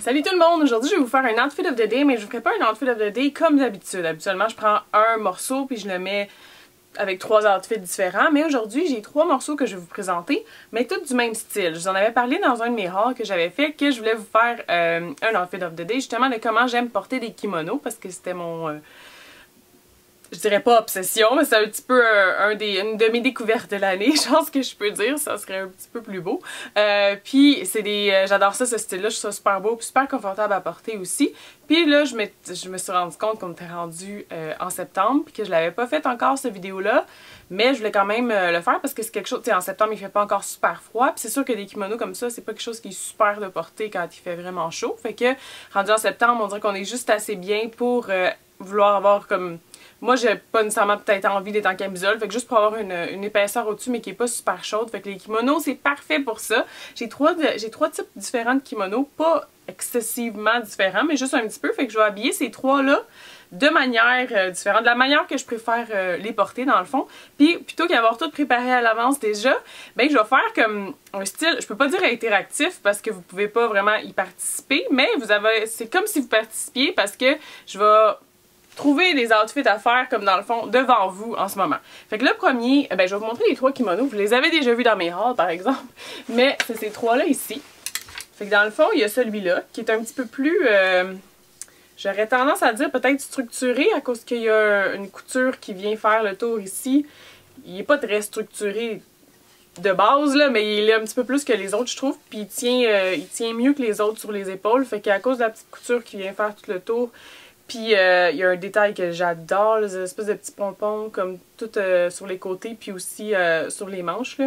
Salut tout le monde! Aujourd'hui je vais vous faire un outfit of the day, mais je ne vous ferai pas un outfit of the day comme d'habitude. Habituellement je prends un morceau puis je le mets avec 3 outfits différents, mais aujourd'hui j'ai 3 morceaux que je vais vous présenter, mais tous du même style. Je vous en avais parlé dans un de mes hauls que j'avais fait, que je voulais vous faire un outfit of the day, justement de comment j'aime porter des kimonos, parce que c'était mon... je dirais pas obsession, mais c'est un petit peu une de mes découvertes de l'année, je pense que je peux dire, ça serait un petit peu plus beau. Puis c'est des... j'adore ça, ce style-là, je trouve ça super beau, puis super confortable à porter aussi. Puis là, je me suis rendu compte qu'on était rendu en septembre, puis que je l'avais pas fait encore, cette vidéo-là, mais je voulais quand même le faire parce que c'est quelque chose, tu sais, en septembre, il fait pas encore super froid, puis c'est sûr que des kimonos comme ça, c'est pas quelque chose qui est super de porter quand il fait vraiment chaud, fait que rendu en septembre, on dirait qu'on est juste assez bien pour vouloir avoir comme... Moi, j'ai pas nécessairement peut-être envie d'être en camisole, fait que juste pour avoir une épaisseur au-dessus, mais qui est pas super chaude. Fait que les kimonos, c'est parfait pour ça. J'ai trois types différents de kimonos, pas excessivement différents, mais juste un petit peu. Fait que je vais habiller ces 3-là de manière différente, de la manière que je préfère les porter dans le fond. Puis plutôt qu'avoir tout préparé à l'avance déjà, ben je vais faire comme un style, je peux pas dire interactif parce que vous pouvez pas vraiment y participer, mais c'est comme si vous participiez parce que je vais trouver des outfits à faire comme dans le fond devant vous en ce moment. Fait que le premier, ben je vais vous montrer les 3 kimonos. Vous les avez déjà vus dans mes hauls par exemple, mais c'est ces 3-là ici. Fait que dans le fond, il y a celui-là qui est un petit peu plus, j'aurais tendance à dire peut-être structuré à cause qu'il y a une couture qui vient faire le tour ici. Il est pas très structuré de base là, mais il est un petit peu plus que les autres je trouve. Puis il tient mieux que les autres sur les épaules. Fait qu'à cause de la petite couture qui vient faire tout le tour. Puis il y a un détail que j'adore, les espèces de petits pompons comme tout sur les côtés puis aussi sur les manches là.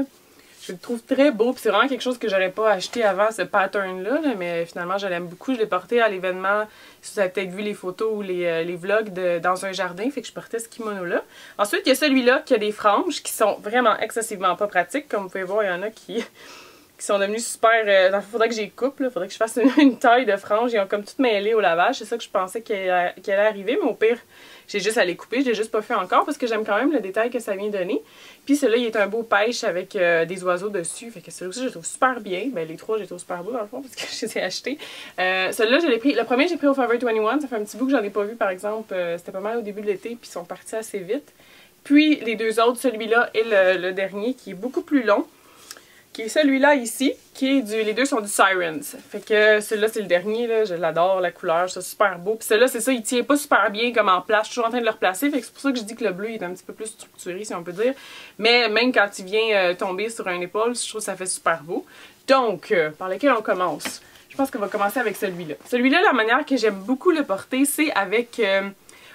Je le trouve très beau, puis c'est vraiment quelque chose que j'aurais pas acheté avant, ce pattern-là, mais finalement je l'aime beaucoup. Je l'ai porté à l'événement, si vous avez peut-être vu les photos ou les vlogs dans un jardin, fait que je portais ce kimono-là. Ensuite, il y a celui-là qui a des franges qui sont vraiment excessivement pas pratiques. Comme vous pouvez voir, il y en a qui sont devenus super... il faudrait que j'y coupe, il faudrait que je fasse une taille de franges. Ils ont comme tout mêlé au lavage. C'est ça que je pensais qu'il allait arriver, mais au pire, j'ai juste à les couper. Je l'ai juste pas fait encore parce que j'aime quand même le détail que ça vient donner. Puis celui-là, il est un beau pêche avec des oiseaux dessus. Fait que celui-là aussi, je le trouve super bien. Ben les 3, je les trouve super beaux dans le fond parce que je les ai achetés. Celui-là, je l'ai pris... Le premier, j'ai pris au Forever 21. Ça fait un petit bout que j'en ai pas vu, par exemple. C'était pas mal au début de l'été, puis ils sont partis assez vite. Puis les 2 autres, celui-là et le dernier, qui est beaucoup plus long, qui est celui-là ici, qui est les 2 sont du Sirens. Fait que celui-là, c'est le dernier, là, je l'adore, la couleur, c'est super beau. Puis celui-là, c'est ça, il tient pas super bien comme en place, je suis toujours en train de le replacer, fait que c'est pour ça que je dis que le bleu il est un petit peu plus structuré, si on peut dire. Mais même quand il vient tomber sur une épaule, je trouve que ça fait super beau. Donc, par lequel on commence? Je pense qu'on va commencer avec celui-là. Celui-là, la manière que j'aime beaucoup le porter, c'est avec...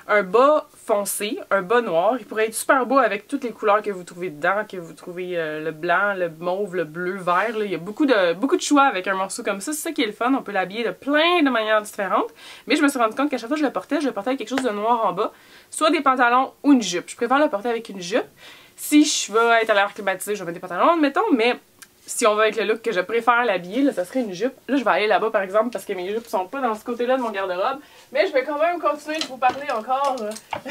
un bas foncé, un bas noir. Il pourrait être super beau avec toutes les couleurs que vous trouvez dedans, que vous trouvez le blanc, le mauve, le bleu, vert. Là. Il y a beaucoup de choix avec un morceau comme ça. C'est ça qui est le fun. On peut l'habiller de plein de manières différentes. Mais je me suis rendu compte qu'à chaque fois que je le portais avec quelque chose de noir en bas. Soit des pantalons ou une jupe. Je préfère le porter avec une jupe. Si je veux être à l'air climatisé, je vais mettre des pantalons, admettons, mais... Si on va avec le look que je préfère l'habiller, là, ça serait une jupe. Là, je vais aller là-bas, par exemple, parce que mes jupes sont pas dans ce côté-là de mon garde-robe. Mais je vais quand même continuer de vous parler encore. Vous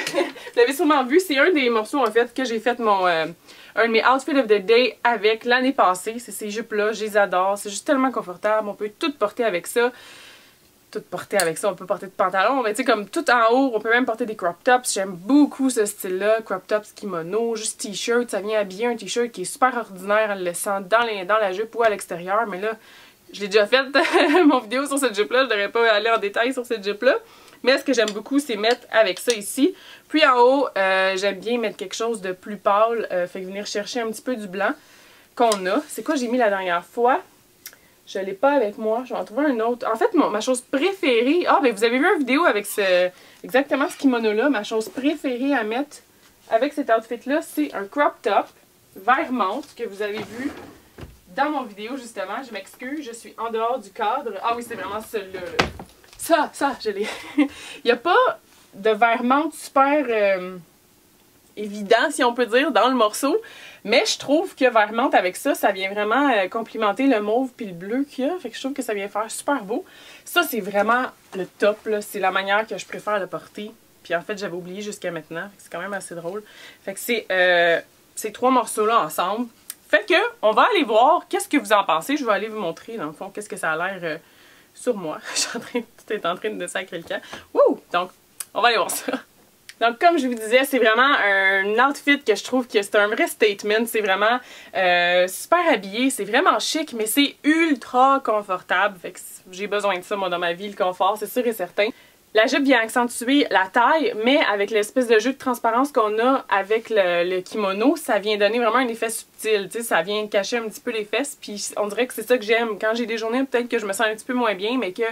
l'avez sûrement vu, c'est un des morceaux, en fait, que j'ai fait un de mes outfits of the day avec l'année passée. C'est ces jupes-là, je les adore. C'est juste tellement confortable. On peut tout porter avec ça. On peut porter de pantalons, mais tu sais, comme tout en haut, on peut même porter des crop tops. J'aime beaucoup ce style-là, crop tops, kimono, juste t-shirt. Ça vient habiller un t-shirt qui est super ordinaire en le laissant dans la jupe ou à l'extérieur, mais là, je l'ai déjà fait, mon vidéo sur cette jupe-là, je devrais pas aller en détail sur cette jupe-là. Mais ce que j'aime beaucoup, c'est mettre avec ça ici. Puis en haut, j'aime bien mettre quelque chose de plus pâle, fait que venir chercher un petit peu du blanc qu'on a. C'est quoi j'ai mis la dernière fois? Je l'ai pas avec moi, je vais en trouver un autre. En fait, ma chose préférée... Ah, ben vous avez vu une vidéo avec exactement ce kimono-là. Ma chose préférée à mettre avec cet outfit-là, c'est un crop top vert menthe que vous avez vu dans mon vidéo, justement. Je m'excuse, je suis en dehors du cadre. Ah oui, c'est vraiment celui-là. Ça, je l'ai. Il n'y a pas de vert menthe super... évident, si on peut dire, dans le morceau. Mais je trouve que vert menthe avec ça, ça vient vraiment complimenter le mauve puis le bleu qu'il y a. Fait que je trouve que ça vient faire super beau. Ça, c'est vraiment le top, là. C'est la manière que je préfère le porter. Puis en fait, j'avais oublié jusqu'à maintenant. C'est quand même assez drôle. Fait que c'est ces 3 morceaux-là ensemble. Fait que, on va aller voir qu'est-ce que vous en pensez. Je vais aller vous montrer, dans le fond, qu'est-ce que ça a l'air sur moi. Tout est en train de sacrer le camp. Wouh! Donc, on va aller voir ça. Donc, comme je vous disais, c'est vraiment un outfit que je trouve que c'est un vrai statement. C'est vraiment super habillé, c'est vraiment chic, mais c'est ultra confortable. Fait que j'ai besoin de ça, moi, dans ma vie, le confort, c'est sûr et certain. La jupe vient accentuer la taille, mais avec l'espèce de jeu de transparence qu'on a avec le kimono, ça vient donner vraiment un effet subtil, tu sais, ça vient cacher un petit peu les fesses, puis on dirait que c'est ça que j'aime. Quand j'ai des journées peut-être que je me sens un petit peu moins bien, mais que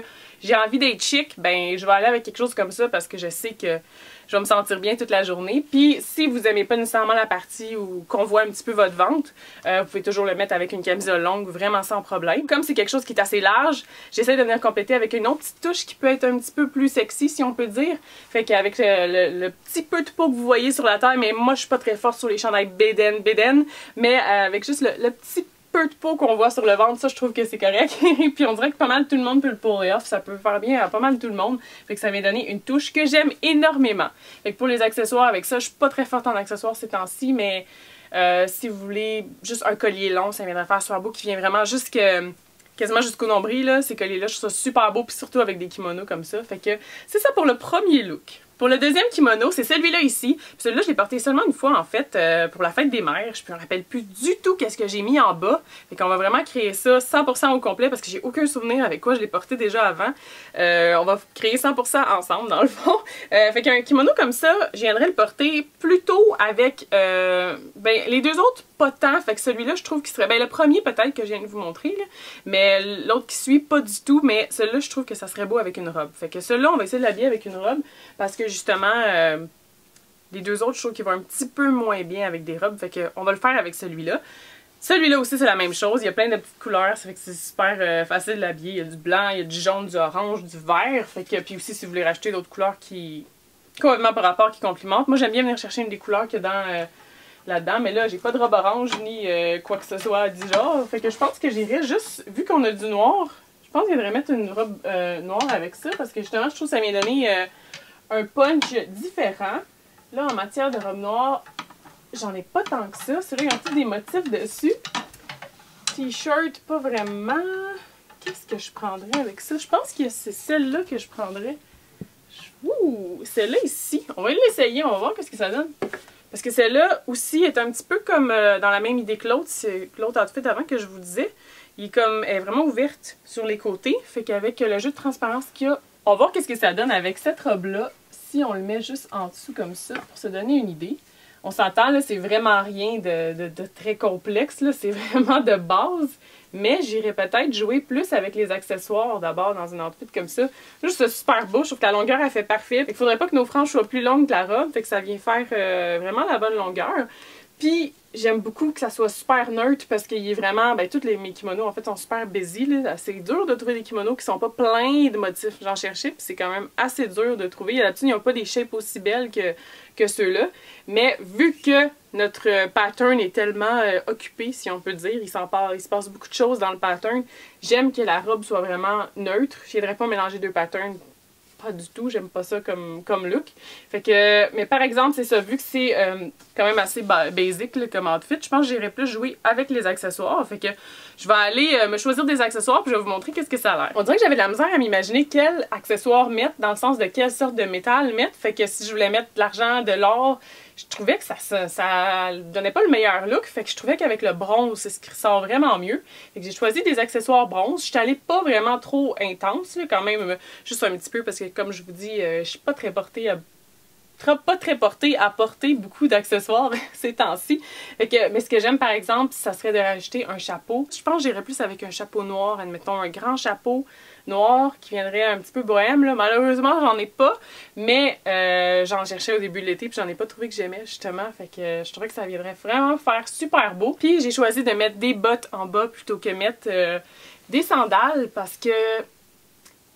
j'ai envie d'être chic, ben je vais aller avec quelque chose comme ça parce que je sais que je vais me sentir bien toute la journée. Puis si vous aimez pas nécessairement la partie où qu'on voit un petit peu votre ventre, vous pouvez toujours le mettre avec une camisole longue, vraiment sans problème. Comme c'est quelque chose qui est assez large, j'essaie de venir compléter avec une autre petite touche qui peut être un petit peu plus sexy, si on peut dire. Fait qu'avec le petit peu de peau que vous voyez sur la taille, mais moi je suis pas très forte sur les chandails bédaine, mais avec juste le petit peu de peau qu'on voit sur le ventre, ça je trouve que c'est correct. Puis on dirait que pas mal tout le monde peut le puller off, ça peut faire bien à pas mal tout le monde. Fait que ça vient donner une touche que j'aime énormément. Fait que pour les accessoires, avec ça, je suis pas très forte en accessoires ces temps-ci, mais si vous voulez juste un collier long, ça viendrait faire super beau, qui vient vraiment quasiment jusqu'au nombril, là. Ces colliers-là, je trouve ça super beau, puis surtout avec des kimonos comme ça. Fait que c'est ça pour le premier look. Pour le deuxième kimono, c'est celui-là ici. Celui-là, je l'ai porté seulement une fois, en fait, pour la fête des mères. Je me rappelle plus du tout qu'est-ce que j'ai mis en bas. Fait qu'on va vraiment créer ça 100% au complet parce que j'ai aucun souvenir avec quoi je l'ai porté déjà avant. On va créer 100% ensemble, dans le fond. Fait qu'un kimono comme ça, je viendrais le porter plutôt avec les deux autres, pas tant. Fait que celui-là, je trouve qu'il serait... le premier, peut-être, que je viens de vous montrer, là. Mais l'autre qui suit, pas du tout. Mais celui-là, je trouve que ça serait beau avec une robe. Fait que celui-là, on va essayer de l'habiller avec une robe parce que justement, les deux autres, je trouve qu'ils vont un petit peu moins bien avec des robes. Fait qu'on va le faire avec celui-là. Celui-là aussi, c'est la même chose. Il y a plein de petites couleurs. Ça fait que c'est super facile de l'habiller. Il y a du blanc, il y a du jaune, du orange, du vert. Fait que, puis aussi, si vous voulez racheter d'autres couleurs qui... complètement par rapport, qui complimentent. Moi, j'aime bien venir chercher une des couleurs qu'il y a dans... là-dedans, mais là, j'ai pas de robe orange ni quoi que ce soit du genre. Fait que je pense que j'irais juste, vu qu'on a du noir, je pense qu'il faudrait mettre une robe noire avec ça, parce que justement, je trouve que ça vient donner un punch différent. Là, en matière de robe noire, j'en ai pas tant que ça. C'est là, ils ont tous des motifs dessus. T-shirt, pas vraiment. Qu'est-ce que je prendrais avec ça? Je pense que c'est celle-là que je prendrais. Ouh, celle-là ici. On va l'essayer, on va voir qu'est-ce que ça donne. Parce que celle-là aussi est un petit peu comme dans la même idée que l'autre. C'est l'autre outfit avant que je vous disais. Elle est vraiment ouverte sur les côtés. Fait qu'avec le jeu de transparence qu'il y a, on va voir qu'est-ce que ça donne avec cette robe-là. Si on le met juste en dessous comme ça, pour se donner une idée. On s'entend, là, c'est vraiment rien de très complexe, là. C'est vraiment de base. Mais j'irais peut-être jouer plus avec les accessoires d'abord dans une outfit comme ça. Juste c'est super beau, je trouve que la longueur elle fait parfait. Il faudrait pas que nos franges soient plus longues que la robe, fait que ça vient faire vraiment la bonne longueur. Puis j'aime beaucoup que ça soit super neutre parce qu'il est vraiment, tous mes kimonos en fait sont super busy. C'est dur de trouver des kimonos qui sont pas pleins de motifs. J'en cherchais puis c'est quand même assez dur de trouver. Là-dessus, ils n'ont pas des shapes aussi belles que ceux-là. Mais vu que notre pattern est tellement occupé, si on peut dire, il se passe beaucoup de choses dans le pattern, j'aime que la robe soit vraiment neutre. Je viendrais pas mélanger deux patterns. Pas du tout, j'aime pas ça comme look. Fait que, mais par exemple, c'est ça, vu que c'est quand même assez basic là, comme outfit, je pense que j'irais plus jouer avec les accessoires. Fait que je vais aller me choisir des accessoires puis je vais vous montrer qu'est-ce que ça a l'air. On dirait que j'avais de la misère à m'imaginer quel accessoire mettre, dans le sens de quelle sorte de métal mettre. Fait que si je voulais mettre de l'argent, de l'or, je trouvais que ça donnait pas le meilleur look. Fait que je trouvais qu'avec le bronze, c'est ce qui ressort vraiment mieux. Fait que j'ai choisi des accessoires bronze. Je suis allée pas vraiment trop intense, là, quand même, juste un petit peu, parce que comme je vous dis, je suis pas très portée à porter beaucoup d'accessoires ces temps-ci. Mais ce que j'aime par exemple, ça serait de rajouter un chapeau. Je pense que j'irais plus avec un chapeau noir, admettons un grand chapeau noir qui viendrait un petit peu bohème. Là. Malheureusement, j'en ai pas, mais j'en cherchais au début de l'été puis j'en ai pas trouvé que j'aimais justement. Fait que je trouvais que ça viendrait vraiment faire super beau. Puis j'ai choisi de mettre des bottes en bas plutôt que mettre des sandales parce que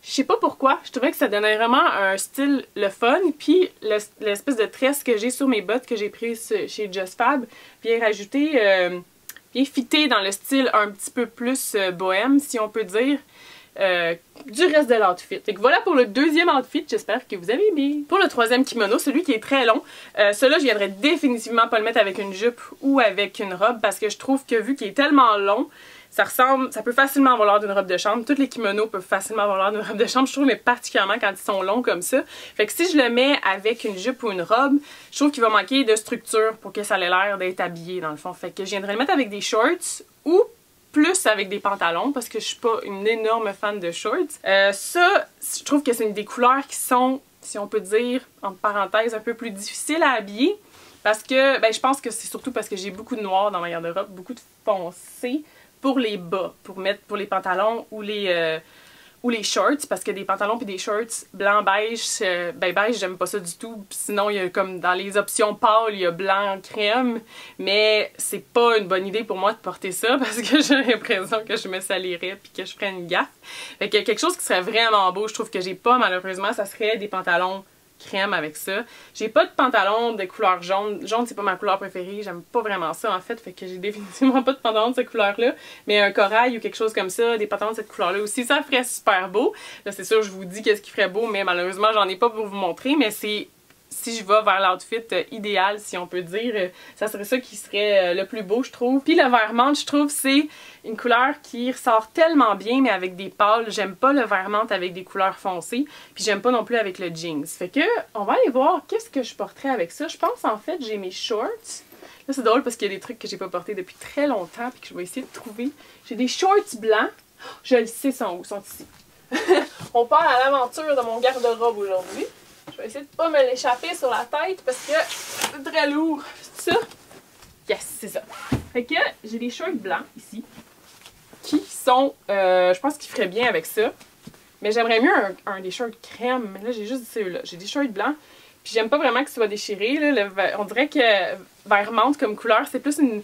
je sais pas pourquoi, je trouvais que ça donnait vraiment un style le fun, puis l'espèce de tresse que j'ai sur mes bottes que j'ai prise chez Just Fab vient rajouter, vient fitter dans le style un petit peu plus bohème, si on peut dire, du reste de l'outfit. Donc voilà pour le deuxième outfit, j'espère que vous avez aimé. Pour le troisième kimono, celui qui est très long, celui-là je viendrais définitivement pas le mettre avec une jupe ou avec une robe parce que je trouve que vu qu'il est tellement long, Ça ressemble, ça peut facilement avoir l'air d'une robe de chambre. Tous les kimonos peuvent facilement avoir l'air d'une robe de chambre, je trouve, mais particulièrement quand ils sont longs comme ça. Fait que si je le mets avec une jupe ou une robe, je trouve qu'il va manquer de structure pour que ça ait l'air d'être habillé dans le fond. Fait que je viendrais le mettre avec des shorts ou plus avec des pantalons parce que je suis pas une énorme fan de shorts. Ça, je trouve que c'est une des couleurs qui sont, si on peut dire, entre parenthèses, un peu plus difficiles à habiller. Parce que, ben, je pense que c'est surtout parce que j'ai beaucoup de noir dans ma garde-robe, beaucoup de foncé pour les bas, pour mettre pour les pantalons ou les shorts, parce que des pantalons puis des shorts blanc beige, ben beige j'aime pas ça du tout. Sinon il y a comme dans les options pâles il y a blanc crème, mais c'est pas une bonne idée pour moi de porter ça parce que j'ai l'impression que je me salirais puis que je ferais une gaffe. Fait que quelque chose qui serait vraiment beau, je trouve que j'ai pas malheureusement, ça serait des pantalons crème avec ça. J'ai pas de pantalon de couleur jaune. Jaune, c'est pas ma couleur préférée. J'aime pas vraiment ça, en fait. Fait que j'ai définitivement pas de pantalon de cette couleur-là. Mais un corail ou quelque chose comme ça, des pantalons de cette couleur-là aussi, ça ferait super beau. Là, c'est sûr, je vous dis qu'est-ce qui ferait beau, mais malheureusement, j'en ai pas pour vous montrer. Mais c'est... Si je vais vers l'outfit idéal, si on peut dire, ça serait ça qui serait le plus beau, je trouve. Puis le vert menthe, je trouve, c'est une couleur qui ressort tellement bien, mais avec des pâles. J'aime pas le vert menthe avec des couleurs foncées, puis j'aime pas non plus avec le jeans. Fait que, on va aller voir qu'est-ce que je porterais avec ça. Je pense, en fait, j'ai mes shorts. Là, c'est drôle parce qu'il y a des trucs que j'ai pas portés depuis très longtemps, puis que je vais essayer de trouver. J'ai des shorts blancs. Je le sais, sont où? Sont ici. On part à l'aventure de mon garde-robe aujourd'hui. Je vais essayer de pas me l'échapper sur la tête parce que c'est très lourd. C'est ça? Yes, c'est ça. Fait que j'ai des shorts blancs ici qui sont, je pense qu'ils feraient bien avec ça. Mais j'aimerais mieux un des shorts crème. Mais là, j'ai juste ceux-là. J'ai des shorts blancs. Puis j'aime pas vraiment que ce soit déchiré. Là. On dirait que vert menthe comme couleur, c'est plus une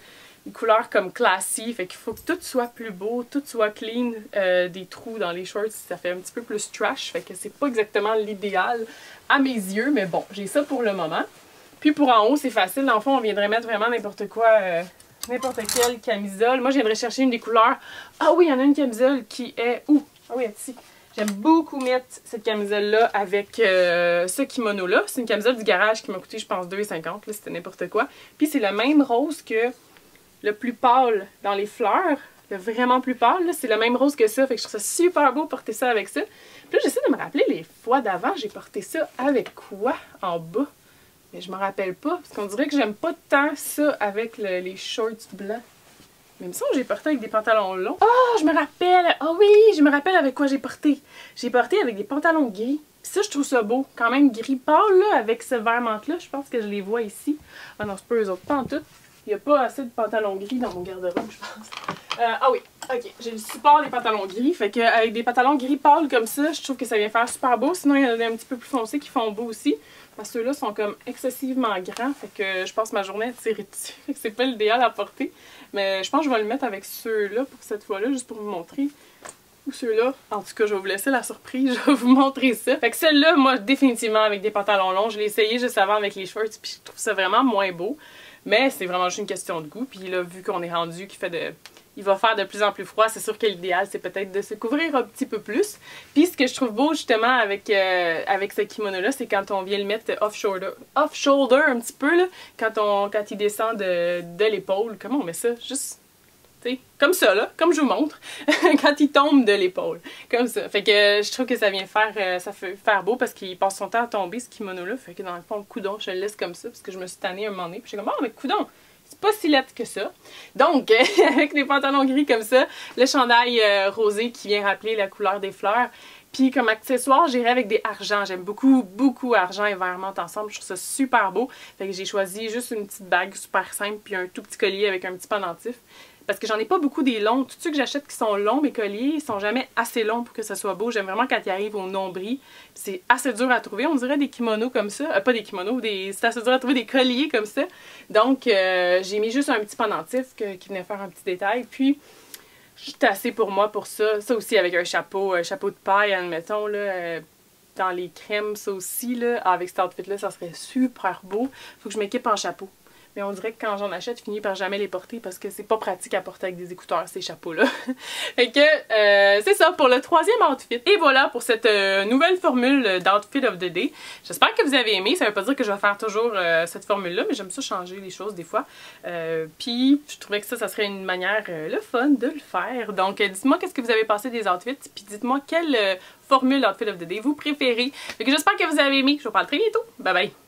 couleur comme classy. Fait qu'il faut que tout soit plus beau, tout soit clean. Des trous dans les shorts, ça fait un petit peu plus trash. Fait que c'est pas exactement l'idéal à mes yeux. Mais bon, j'ai ça pour le moment. Puis pour en haut, c'est facile. Dans le fond, on viendrait mettre vraiment n'importe quoi, n'importe quelle camisole. Moi, je viendrais chercher une des couleurs. Ah oui, il y en a une camisole qui est... Ouh! Ah oui, elle est ici. J'aime beaucoup mettre cette camisole-là avec ce kimono-là. C'est une camisole du garage qui m'a coûté, je pense, 2,50$. Là, c'était n'importe quoi. Puis c'est le même rose que le plus pâle dans les fleurs. Le vraiment plus pâle, c'est le même rose que ça. Fait que je trouve ça super beau porter ça avec ça. Puis là, j'essaie de me rappeler les fois d'avant, j'ai porté ça avec quoi en bas? Mais je me rappelle pas, parce qu'on dirait que j'aime pas tant ça avec les shorts blancs. Mais il me semble que j'ai porté avec des pantalons longs. Oh, je me rappelle! Ah oui, je me rappelle avec quoi j'ai porté. J'ai porté avec des pantalons gris. Puis ça, je trouve ça beau. Quand même gris pâle, là, avec ce vert menthe-là. Je pense que je les vois ici. Ah non, c'est pas eux autres, pas en tout. Il n'y a pas assez de pantalons gris dans mon garde-robe, je pense. Ah oui, ok. J'ai le support des pantalons gris. Fait qu'avec des pantalons gris pâles comme ça, je trouve que ça vient faire super beau. Sinon, il y en a un petit peu plus foncés qui font beau aussi. Parce que ceux-là sont comme excessivement grands. Fait que je passe ma journée à tirer dessus. Fait que c'est pas l'idéal à porter. Mais je pense que je vais le mettre avec ceux-là pour cette fois-là, juste pour vous montrer. Ou ceux-là. En tout cas, je vais vous laisser la surprise. Je vais vous montrer ça. Fait que celle-là, moi, définitivement avec des pantalons longs. Je l'ai essayé juste avant avec les shorts. Puis je trouve ça vraiment moins beau. Mais c'est vraiment juste une question de goût. Puis là, vu qu'on est rendu il va faire de plus en plus froid, c'est sûr que l'idéal, c'est peut-être de se couvrir un petit peu plus. Puis ce que je trouve beau, justement, avec ce kimono-là, c'est quand on vient le mettre off-shoulder un petit peu, là, quand il descend de l'épaule. Comment on met ça? Juste, tu sais, comme ça, là, comme je vous montre. Quand il tombe de l'épaule. Comme ça. Fait que je trouve que ça vient faire beau parce qu'il passe son temps à tomber, ce kimono-là. Fait que dans le fond, le coudon, je le laisse comme ça parce que je me suis tannée un moment donné. Puis je suis comme, oh, mais coudon! C'est pas si laid que ça. Donc, avec des pantalons gris comme ça, le chandail rosé qui vient rappeler la couleur des fleurs. Puis comme accessoire, j'irai avec des argents. J'aime beaucoup argent et vert menthe ensemble. Je trouve ça super beau. Fait que j'ai choisi juste une petite bague super simple puis un tout petit collier avec un petit pendentif. Parce que j'en ai pas beaucoup des longs. Tous ceux que j'achète qui sont longs, mes colliers, ils sont jamais assez longs pour que ça soit beau. J'aime vraiment quand ils arrivent au nombril. C'est assez dur à trouver. On dirait des kimonos comme ça. Pas des kimonos, c'est assez dur à trouver des colliers comme ça. Donc, j'ai mis juste un petit pendentif qui venait faire un petit détail. Puis, juste assez pour moi pour ça. Ça aussi avec un chapeau de paille, admettons, là. Dans les crèmes, ça aussi, là. Avec cet outfit-là, ça serait super beau. Faut que je m'équipe en chapeau. mais on dirait que quand j'en achète, je finis par jamais les porter parce que c'est pas pratique à porter avec des écouteurs, ces chapeaux-là. Fait que c'est ça pour le 3e outfit. Et voilà pour cette nouvelle formule d'outfit of the day. J'espère que vous avez aimé. Ça veut pas dire que je vais faire toujours cette formule-là, mais j'aime ça changer les choses des fois. Puis je trouvais que ça serait une manière le fun de le faire. Donc dites-moi qu'est-ce que vous avez passé des outfits, puis dites-moi quelle formule outfit of the day vous préférez. Fait que j'espère que vous avez aimé. Je vous parle très bientôt. Bye bye!